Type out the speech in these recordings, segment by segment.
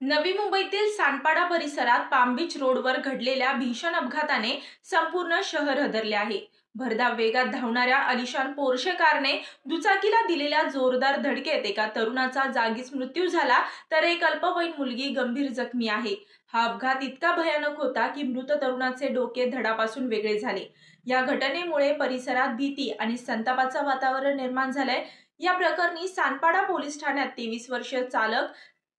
नवी मुंबईतील सानपाडा परिसरात पाम बीच रोडवर घडलेल्या भीषण अपघाताने संपूर्ण शहर हादरले आहे. भरधाव वेगात धावणाऱ्या अलिशान पोर्शे कारने दुचाकीला दिलेल्या जोरदार धडकेत एका तरुणाचा जागीच मृत्यू झाला, तर एक अल्पवयीन मुलगी गंभीर जखमी आहे. हा अपघात इतका भयानक होता की मृत तरुणाचे डोके धडापासून वेगळे झाले. या घटनेमुळे परिसरात भीती आणि संतापाचं वातावरण निर्माण झालंय. या प्रकरणी सानपाडा पोलीस ठाण्यात 23 वर्षीय चालक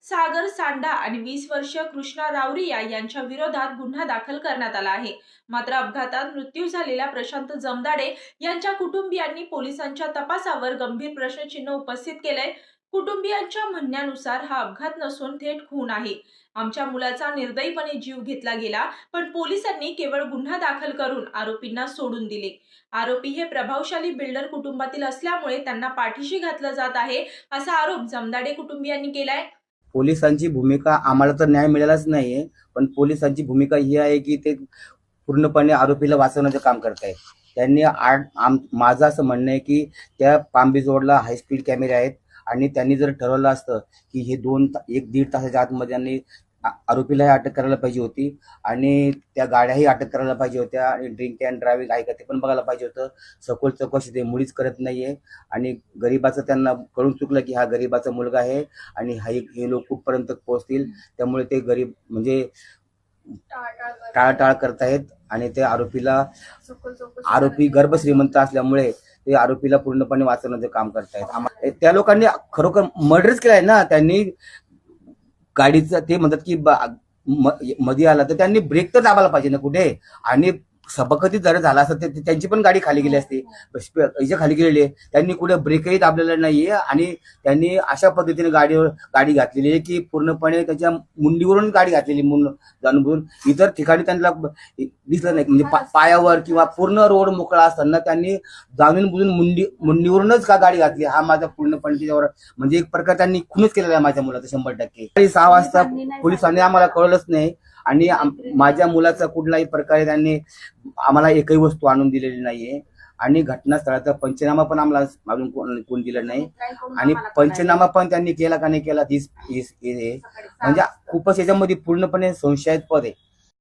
सागर सांडा आणि 20 वर्षीय कृष्णा रावरिया यांच्या विरोधात गुन्हा दाखल करण्यात आला आहे. मात्र अपघातात मृत्यू झालेल्या प्रशांत जमदाडे यांच्या कुटुंबियांनी पोलिसांच्या तपासावर गंभीर प्रश्नचिन्ह उपस्थित केलंय. कुटुंबियांच्या म्हणण्यानुसार हा अपघात नसून थेट खून आहे. आमच्या मुलाचा निर्दयीपणे जीव घेतला गेला, पण पोलिसांनी केवळ गुन्हा दाखल करून आरोपींना सोडून दिले. आरोपी हे प्रभावशाली बिल्डर कुटुंबातील असल्यामुळे त्यांना पाठीशी घातलं जात आहे, असा आरोप जमदाडे कुटुंबियांनी केलाय. पोलिसांची भूमिका आम्हाला तर न्याय मिळालाच नाहीये, पण पोलिसांची भूमिका ही आहे की ते पूर्णपणे आरोपीला वाचवण्याचं काम करत आहेत. त्यांनी माझं असं म्हणणं आहे की त्या पाम बीच रोडला हाय स्पीड कॅमेरे आहेत आणि त्यांनी जर ठरवलं असतं की हे 1-1.5 तासाच्या आतमध्ये त्यांनी आरोपीलाही अटक करायला पाहिजे होती आणि त्या गाड्याही अटक करायला पाहिजे होत्या आणि ड्रिंक अँड ड्रायव्हिंग आहे का ते पण बघायला पाहिजे होतं. सखोल चौकशी ते मुळीच करत नाहीये आणि गरीबाचं त्यांना कळून चुकलं की हा गरीबाचा मुलगा आहे आणि हे लोक कुठपर्यंत पोहोचतील, त्यामुळे ते गरीब म्हणजे टाळाटाळ करतायत आणि ते आरोपी गर्भश्रीमंत असल्यामुळे ते आरोपीला पूर्णपणे वाचवण्याचं काम करतायत. त्या लोकांनी खरोखर मर्डरच केलाय ना. त्यांनी गाडीचं ते म्हणतात की मध्ये आला तर त्यांनी ब्रेक तर दाबायला पाहिजे ना कुठे. आणि सबकती जर झाला असतं तर त्यांची पण गाडी खाली गेली असती, खाली गेलेली आहे. त्यांनी कुठे ब्रेकही दाबलेला नाहीये आणि त्यांनी अशा पद्धतीने गाडी घातलेली आहे की पूर्णपणे त्याच्या मुंडीवरून गाडी घातलेली जाणून. इतर ठिकाणी त्यांना दिसलं नाही, म्हणजे पायावर किंवा पूर्ण रोड मोकळा असताना त्यांनी जाणून बुजून मुंडीवरूनच का गाडी घातली. हा माझा पूर्णपणे त्याच्यावर म्हणजे एक प्रकार त्यांनी खूनच केलेला आहे माझ्या मुलाचा 100%. 6 वाजता पोलिसांनी आम्हाला कळलंच नाही आणि माझ्या मुलाचा कुठलाही प्रकारे त्यांनी आम्हाला एकही वस्तू आणून दिलेली नाहीये आणि घटनास्थळाचा पंचनामा पण आम्हाला अजून कोण दिलं नाही आणि पंचनामा पण त्यांनी केला का नाही केला म्हणजे खूपच याच्यामध्ये पूर्णपणे संशयास्पद आहे.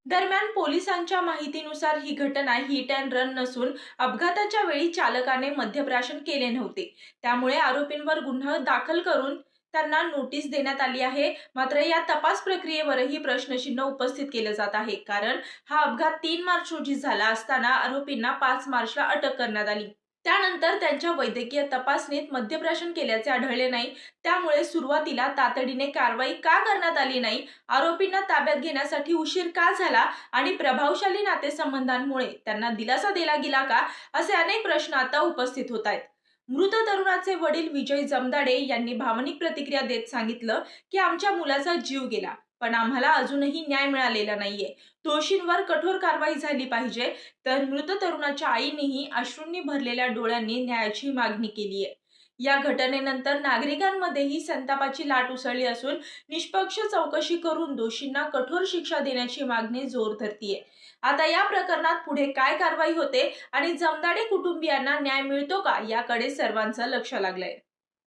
दरम्यान पोलिसांच्या माहितीनुसार ही घटना हिट अँड रन नसून अपघाताच्या वेळी चालकाने मद्यप्राशन केले नव्हते. त्यामुळे आरोपींवर गुन्हा दाखल करून त्यांना नोटीस देण्यात आली आहे. मात्र या तपास प्रक्रियेवरही प्रश्नचिन्ह उपस्थित केलं जात आहे, कारण हा अपघात 3 मार्च रोजी झाला असताना आरोपींना 5 मार्चला अटक करण्यात आली. त्यानंतर त्यांच्या वैद्यकीय तपासणीत मद्यप्राशन केल्याचे आढळले नाही. त्यामुळे सुरुवातीला तातडीने कारवाई का करण्यात आली नाही, आरोपींना ताब्यात घेण्यासाठी उशीर का झाला आणि प्रभावशाली नातेसंबंधांमुळे त्यांना दिलासा दिला गेला का, असे अनेक प्रश्न आता उपस्थित होत आहेत. मृत तरुणाचे वडील विजय जमदाडे यांनी भावनिक प्रतिक्रिया देत सांगितलं की आमच्या मुलाचा जीव गेला, पण आम्हाला अजूनही न्याय मिळालेला नाहीये. दोषींवर कठोर कारवाई झाली पाहिजे. तर मृत तरुणाच्या आईनेही अश्रूंनी भरलेल्या डोळ्यांनी न्यायाची मागणी केली आहे. या घटनेनंतर नागरिकांमध्येही संतापाची लाट उसळली असून निष्पक्ष चौकशी करून दोषींना कठोर शिक्षा देण्याची मागणी जोर धरतीये. आता या प्रकरणात पुढे काय कारवाई होते आणि जमदाडे कुटुंबियांना न्याय मिळतो का, याकडे सर्वांचं लक्ष लागलंय.